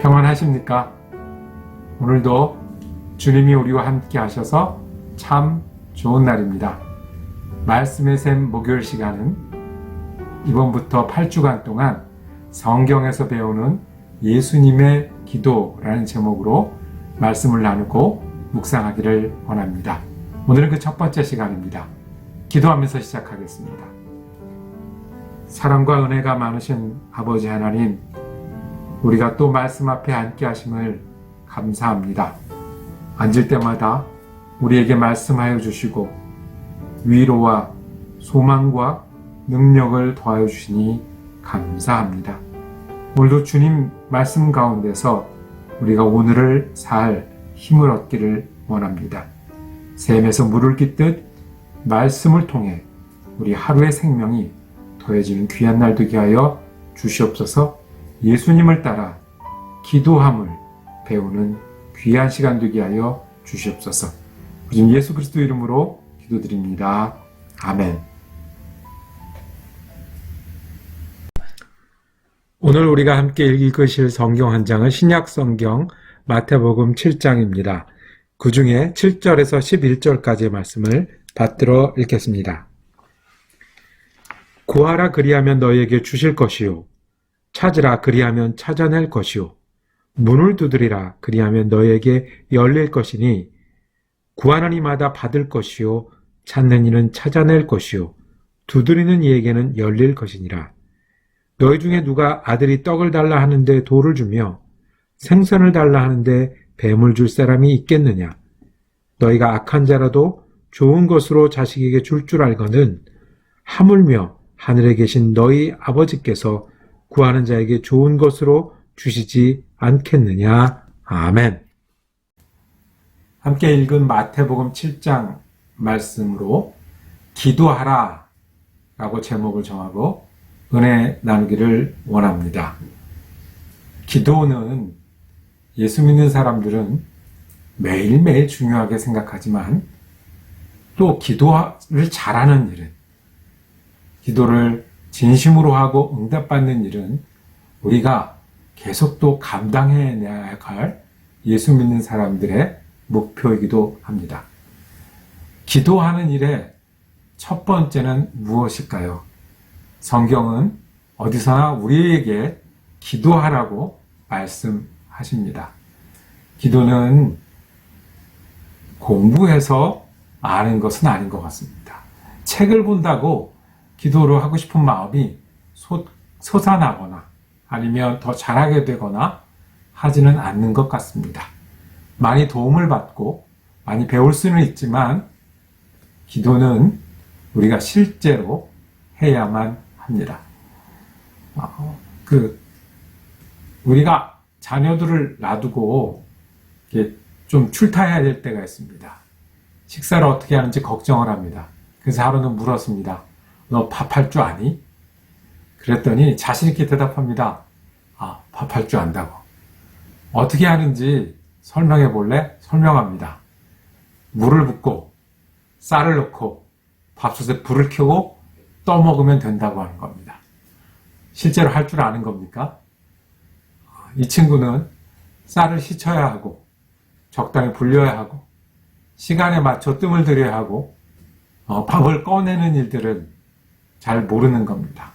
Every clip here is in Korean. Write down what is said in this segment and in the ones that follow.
평안하십니까? 오늘도 주님이 우리와 함께 하셔서 참 좋은 날입니다. 말씀의 샘 목요일 시간은 이번부터 8주간 동안 성경에서 배우는 예수님의 기도라는 제목으로 말씀을 나누고 묵상하기를 원합니다. 오늘은 그 첫 번째 시간입니다. 기도하면서 시작하겠습니다. 사랑과 은혜가 많으신 아버지 하나님, 우리가 또 말씀 앞에 앉게 하심을 감사합니다. 앉을 때마다 우리에게 말씀하여 주시고 위로와 소망과 능력을 더하여 주시니 감사합니다. 오늘도 주님 말씀 가운데서 우리가 오늘을 살 힘을 얻기를 원합니다. 샘에서 물을 깃듯 말씀을 통해 우리 하루의 생명이 더해지는 귀한 날 되게 하여 주시옵소서. 예수님을 따라 기도함을 배우는 귀한 시간 되게 하여 주시옵소서. 주님 예수 그리스도 이름으로 기도드립니다. 아멘. 오늘 우리가 함께 읽으실 성경 한 장은 신약 성경 마태복음 7장입니다. 그 중에 7절에서 11절까지의 말씀을 받들어 읽겠습니다. 구하라 그리하면 너희에게 주실 것이요 찾으라 그리하면 찾아낼 것이요 문을 두드리라 그리하면 너희에게 열릴 것이니 구하는 이마다 받을 것이요 찾는 이는 찾아낼 것이요 두드리는 이에게는 열릴 것이니라. 너희 중에 누가 아들이 떡을 달라 하는데 돌을 주며 생선을 달라 하는데 뱀을 줄 사람이 있겠느냐. 너희가 악한 자라도 좋은 것으로 자식에게 줄 알거든 하물며 하늘에 계신 너희 아버지께서 구하는 자에게 좋은 것으로 주시지 않겠느냐. 아멘. 함께 읽은 마태복음 7장 말씀으로 기도하라 라고 제목을 정하고 은혜 나누기를 원합니다. 기도는 예수 믿는 사람들은 매일매일 중요하게 생각하지만 또 기도를 잘하는 일은, 기도를 진심으로 하고 응답받는 일은 우리가 계속 또 감당해내야 할 예수 믿는 사람들의 목표이기도 합니다. 기도하는 일의 첫 번째는 무엇일까요? 성경은 어디서나 우리에게 기도하라고 말씀하십니다. 기도는 공부해서 아는 것은 아닌 것 같습니다. 책을 본다고 기도를 하고 싶은 마음이 솟아나거나 아니면 더 잘하게 되거나 하지는 않는 것 같습니다. 많이 도움을 받고 많이 배울 수는 있지만 기도는 우리가 실제로 해야만 합니다. 우리가 자녀들을 놔두고 좀 출타해야 될 때가 있습니다. 식사를 어떻게 하는지 걱정을 합니다. 그래서 하루는 물었습니다. 너 밥할 줄 아니? 그랬더니 자신 있게 대답합니다. 밥할 줄 안다고. 어떻게 하는지 설명해 볼래? 설명합니다. 물을 붓고 쌀을 넣고 밥솥에 불을 켜고 떠먹으면 된다고 하는 겁니다. 실제로 할 줄 아는 겁니까? 이 친구는 쌀을 씻어야 하고 적당히 불려야 하고 시간에 맞춰 뜸을 들여야 하고 밥을 꺼내는 일들은 잘 모르는 겁니다.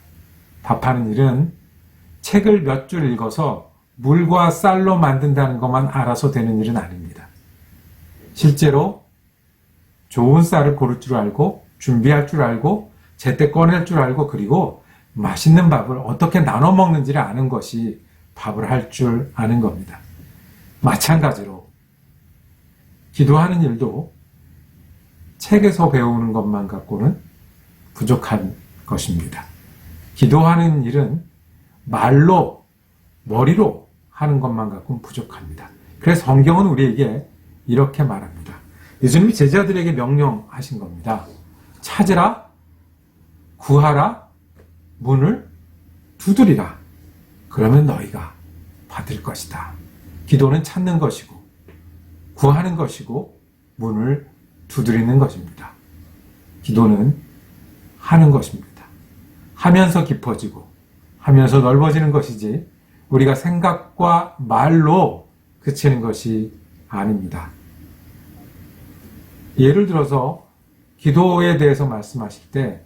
밥하는 일은 책을 몇 줄 읽어서 물과 쌀로 만든다는 것만 알아서 되는 일은 아닙니다. 실제로 좋은 쌀을 고를 줄 알고 준비할 줄 알고 제때 꺼낼 줄 알고 그리고 맛있는 밥을 어떻게 나눠 먹는지를 아는 것이 밥을 할 줄 아는 겁니다. 마찬가지로 기도하는 일도 책에서 배우는 것만 갖고는 부족한 것입니다. 기도하는 일은 말로, 머리로 하는 것만 갖고는 부족합니다. 그래서 성경은 우리에게 이렇게 말합니다. 예수님이 제자들에게 명령하신 겁니다. 찾으라, 구하라, 문을 두드리라. 그러면 너희가 받을 것이다. 기도는 찾는 것이고, 구하는 것이고, 문을 두드리는 것입니다. 기도는 하는 것입니다. 하면서 깊어지고, 하면서 넓어지는 것이지, 우리가 생각과 말로 그치는 것이 아닙니다. 예를 들어서 기도에 대해서 말씀하실 때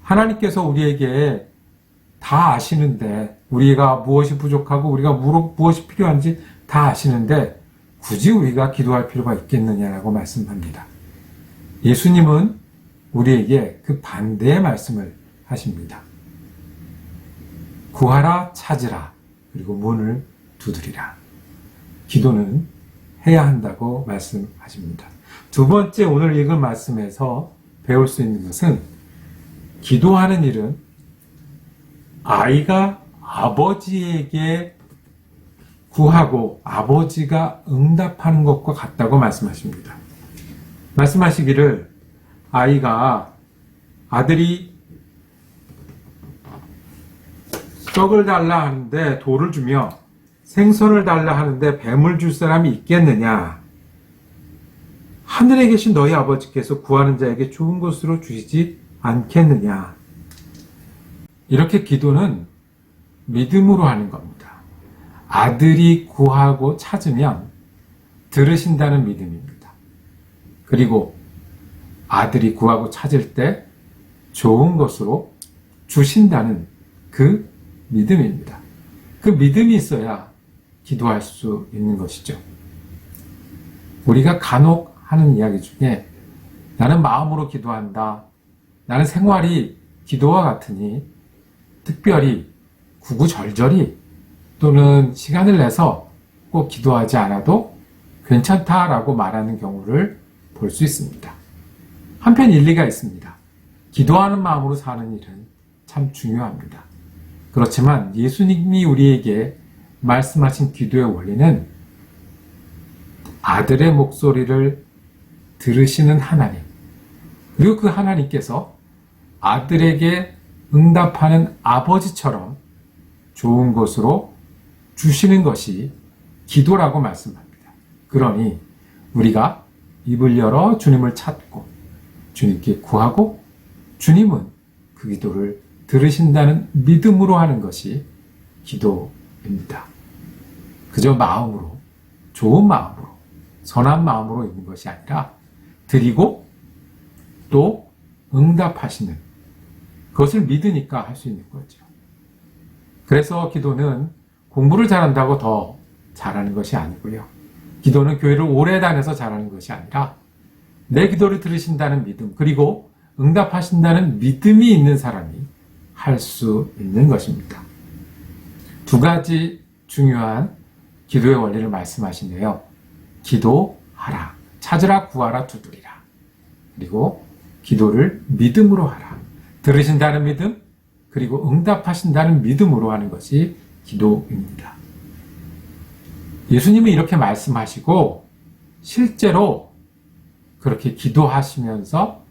하나님께서 우리에게 다 아시는데, 우리가 무엇이 부족하고 우리가 무엇이 필요한지 다 아시는데 굳이 우리가 기도할 필요가 있겠느냐라고 말씀합니다. 예수님은 우리에게 그 반대의 말씀을 하십니다. 구하라, 찾으라, 그리고 문을 두드리라. 기도는 해야 한다고 말씀하십니다. 두 번째, 오늘 읽은 말씀에서 배울 수 있는 것은 기도하는 일은 아이가 아버지에게 구하고 아버지가 응답하는 것과 같다고 말씀하십니다. 말씀하시기를 아들이 떡을 달라 하는데 돌을 주며 생선을 달라 하는데 뱀을 줄 사람이 있겠느냐? 하늘에 계신 너희 아버지께서 구하는 자에게 좋은 것으로 주시지 않겠느냐? 이렇게 기도는 믿음으로 하는 겁니다. 아들이 구하고 찾으면 들으신다는 믿음입니다. 그리고 아들이 구하고 찾을 때 좋은 것으로 주신다는 그 믿음입니다. 그 믿음이 있어야 기도할 수 있는 것이죠. 우리가 간혹 하는 이야기 중에 나는 마음으로 기도한다. 나는 생활이 기도와 같으니 특별히 구구절절히 또는 시간을 내서 꼭 기도하지 않아도 괜찮다라고 말하는 경우를 볼 수 있습니다. 한편 일리가 있습니다. 기도하는 마음으로 사는 일은 참 중요합니다. 그렇지만 예수님이 우리에게 말씀하신 기도의 원리는 아들의 목소리를 들으시는 하나님, 그리고 그 하나님께서 아들에게 응답하는 아버지처럼 좋은 것으로 주시는 것이 기도라고 말씀합니다. 그러니 우리가 입을 열어 주님을 찾고 주님께 구하고 주님은 그 기도를 들으신다는 믿음으로 하는 것이 기도입니다. 그저 마음으로, 좋은 마음으로, 선한 마음으로 있는 것이 아니라 드리고 또 응답하시는 그것을 믿으니까 할 수 있는 거죠. 그래서 기도는 공부를 잘한다고 더 잘하는 것이 아니고요. 기도는 교회를 오래 다녀서 잘하는 것이 아니라 내 기도를 들으신다는 믿음, 그리고 응답하신다는 믿음이 있는 사람이 할 수 있는 것입니다. 두 가지 중요한 기도의 원리를 말씀하시네요. 기도하라, 찾으라, 구하라, 두드리라. 그리고 기도를 믿음으로 하라. 들으신다는 믿음, 그리고 응답하신다는 믿음으로 하는 것이 기도입니다. 예수님은 이렇게 말씀하시고 실제로 그렇게 기도하시면서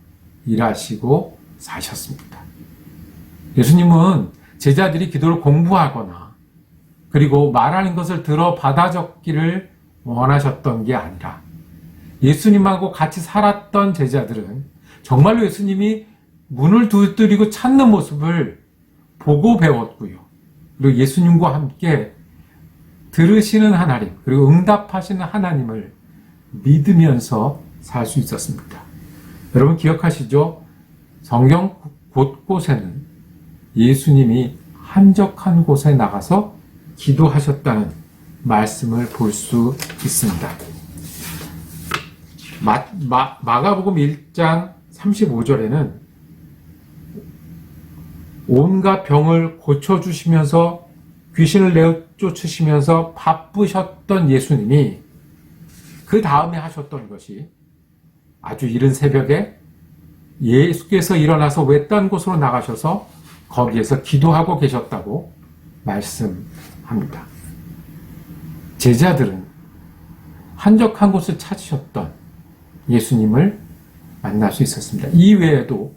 일하시고 사셨습니다. 예수님은 제자들이 기도를 공부하거나 그리고 말하는 것을 들어 받아 적기를 원하셨던 게 아니라 예수님하고 같이 살았던 제자들은 정말로 예수님이 문을 두드리고 찾는 모습을 보고 배웠고요. 그리고 예수님과 함께 들으시는 하나님, 그리고 응답하시는 하나님을 믿으면서 살 수 있었습니다. 여러분 기억하시죠? 성경 곳곳에는 예수님이 한적한 곳에 나가서 기도하셨다는 말씀을 볼 수 있습니다. 마가복음 1장 35절에는 온갖 병을 고쳐주시면서 귀신을 내쫓으시면서 바쁘셨던 예수님이 그 다음에 하셨던 것이 아주 이른 새벽에 예수께서 일어나서 외딴 곳으로 나가셔서 거기에서 기도하고 계셨다고 말씀합니다. 제자들은 한적한 곳을 찾으셨던 예수님을 만날 수 있었습니다. 이 외에도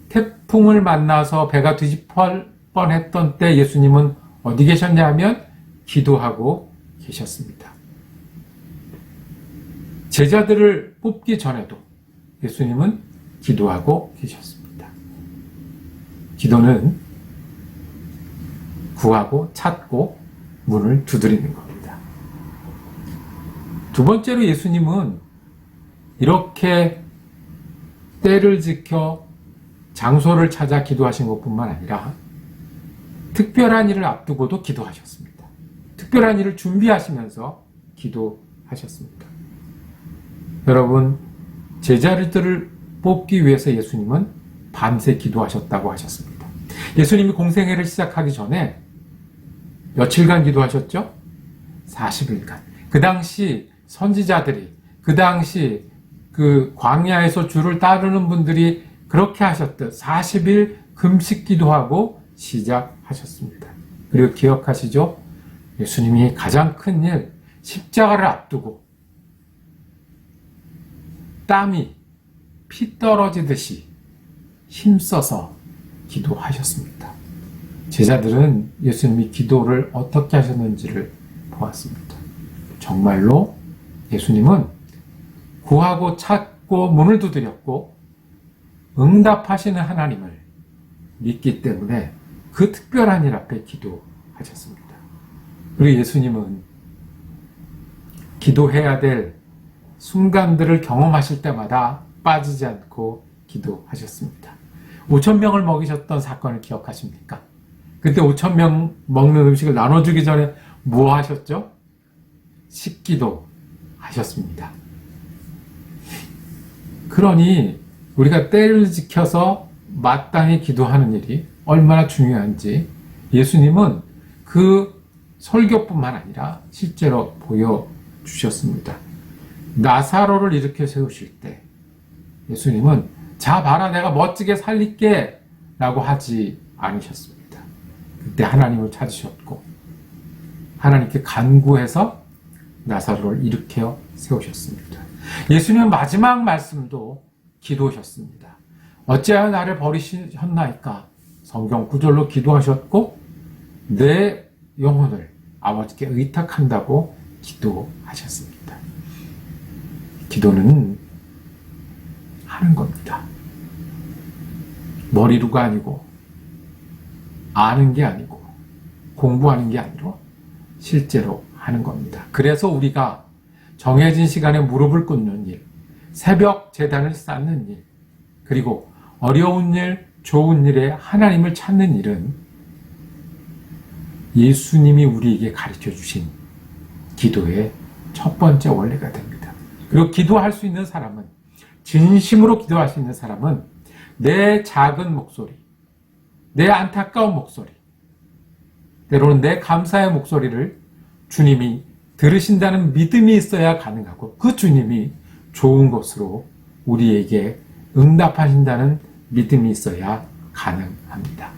태풍을 만나서 배가 뒤집힐 뻔했던 때 예수님은 어디 계셨냐 하면 기도하고 계셨습니다. 제자들을 뽑기 전에도 예수님은 기도하고 계셨습니다. 기도는 구하고 찾고 문을 두드리는 겁니다. 두 번째로 예수님은 이렇게 때를 지켜 장소를 찾아 기도하신 것뿐만 아니라 특별한 일을 앞두고도 기도하셨습니다. 특별한 일을 준비하시면서 기도하셨습니다. 여러분, 제자들을 뽑기 위해서 예수님은 밤새 기도하셨다고 하셨습니다. 예수님이 공생애를 시작하기 전에 며칠간 기도하셨죠? 40일간. 그 당시 선지자들이, 그 당시 그 광야에서 주를 따르는 분들이 그렇게 하셨듯 40일 금식 기도하고 시작하셨습니다. 그리고 기억하시죠? 예수님이 가장 큰 일, 십자가를 앞두고 땀이 피 떨어지듯이 힘써서 기도하셨습니다. 제자들은 예수님이 기도를 어떻게 하셨는지를 보았습니다. 정말로 예수님은 구하고 찾고 문을 두드렸고 응답하시는 하나님을 믿기 때문에 그 특별한 일 앞에 기도하셨습니다. 그리고 예수님은 기도해야 될 순간들을 경험하실 때마다 빠지지 않고 기도하셨습니다. 5,000명을 먹이셨던 사건을 기억하십니까? 그때 5,000명 먹는 음식을 나눠주기 전에 뭐 하셨죠? 식기도 하셨습니다. 그러니 우리가 때를 지켜서 마땅히 기도하는 일이 얼마나 중요한지 예수님은 그 설교뿐만 아니라 실제로 보여주셨습니다. 나사로를 일으켜 세우실 때 예수님은 자 봐라 내가 멋지게 살릴게 라고 하지 않으셨습니다. 그때 하나님을 찾으셨고 하나님께 간구해서 나사로를 일으켜 세우셨습니다. 예수님은 마지막 말씀도 기도하셨습니다. 어찌하여 나를 버리셨나이까? 성경 구절로 기도하셨고 내 영혼을 아버지께 의탁한다고 기도하셨습니다. 기도는 하는 겁니다. 머리로가 아니고 아는 게 아니고 공부하는 게 아니라 실제로 하는 겁니다. 그래서 우리가 정해진 시간에 무릎을 꿇는 일, 새벽 제단을 쌓는 일, 그리고 어려운 일, 좋은 일에 하나님을 찾는 일은 예수님이 우리에게 가르쳐 주신 기도의 첫 번째 원리가 됩니다. 그리고 기도할 수 있는 사람은, 진심으로 기도할 수 있는 사람은 내 작은 목소리, 내 안타까운 목소리, 때로는 내 감사의 목소리를 주님이 들으신다는 믿음이 있어야 가능하고 그 주님이 좋은 것으로 우리에게 응답하신다는 믿음이 있어야 가능합니다.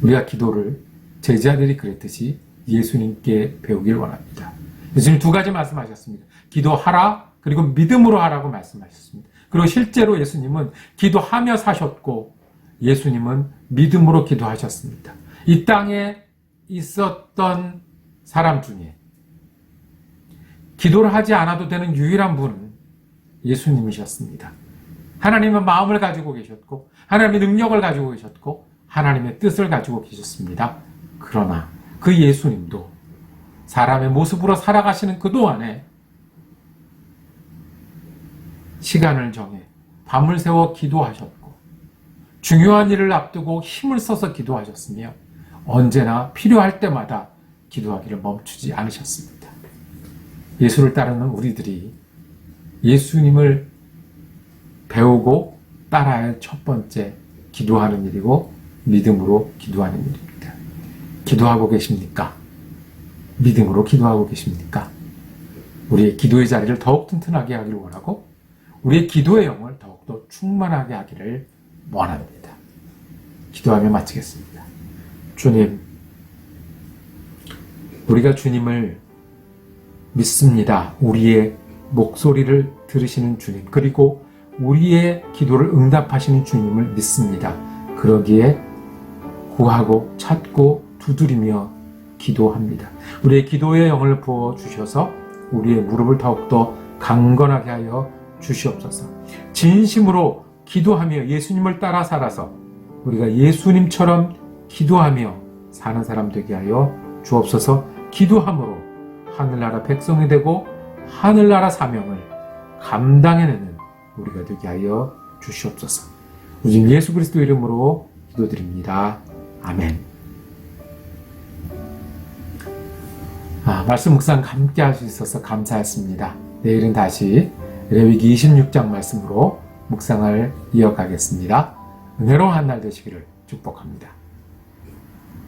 우리가 기도를 제자들이 그랬듯이 예수님께 배우길 원합니다. 예수님 두 가지 말씀하셨습니다. 기도하라, 그리고 믿음으로 하라고 말씀하셨습니다. 그리고 실제로 예수님은 기도하며 사셨고 예수님은 믿음으로 기도하셨습니다. 이 땅에 있었던 사람 중에 기도를 하지 않아도 되는 유일한 분은 예수님이셨습니다. 하나님의 마음을 가지고 계셨고 하나님의 능력을 가지고 계셨고 하나님의 뜻을 가지고 계셨습니다. 그러나 그 예수님도 사람의 모습으로 살아가시는 그동안에 시간을 정해 밤을 새워 기도하셨고 중요한 일을 앞두고 힘을 써서 기도하셨으며 언제나 필요할 때마다 기도하기를 멈추지 않으셨습니다. 예수를 따르는 우리들이 예수님을 배우고 따라야 할 첫 번째 기도하는 일이고 믿음으로 기도하는 일입니다. 기도하고 계십니까? 믿음으로 기도하고 계십니까? 우리의 기도의 자리를 더욱 튼튼하게 하기를 원하고 우리의 기도의 영을 더욱더 충만하게 하기를 원합니다. 기도하며 마치겠습니다. 주님, 우리가 주님을 믿습니다. 우리의 목소리를 들으시는 주님, 그리고 우리의 기도를 응답하시는 주님을 믿습니다. 그러기에 구하고 찾고 두드리며 기도합니다. 우리의 기도의 영을 부어주셔서 우리의 무릎을 더욱더 강건하게 하여 주시옵소서. 진심으로 기도하며 예수님을 따라 살아서 우리가 예수님처럼 기도하며 사는 사람 되게 하여 주옵소서. 기도함으로 하늘나라 백성이 되고 하늘나라 사명을 감당해내는 우리가 되게 하여 주시옵소서. 우리 주 예수 그리스도 이름으로 기도드립니다. 아멘. 말씀 묵상 함께 할 수 있어서 감사했습니다. 내일은 다시 레위기 26장 말씀으로 묵상을 이어가겠습니다. 은혜로운 한 날 되시기를 축복합니다.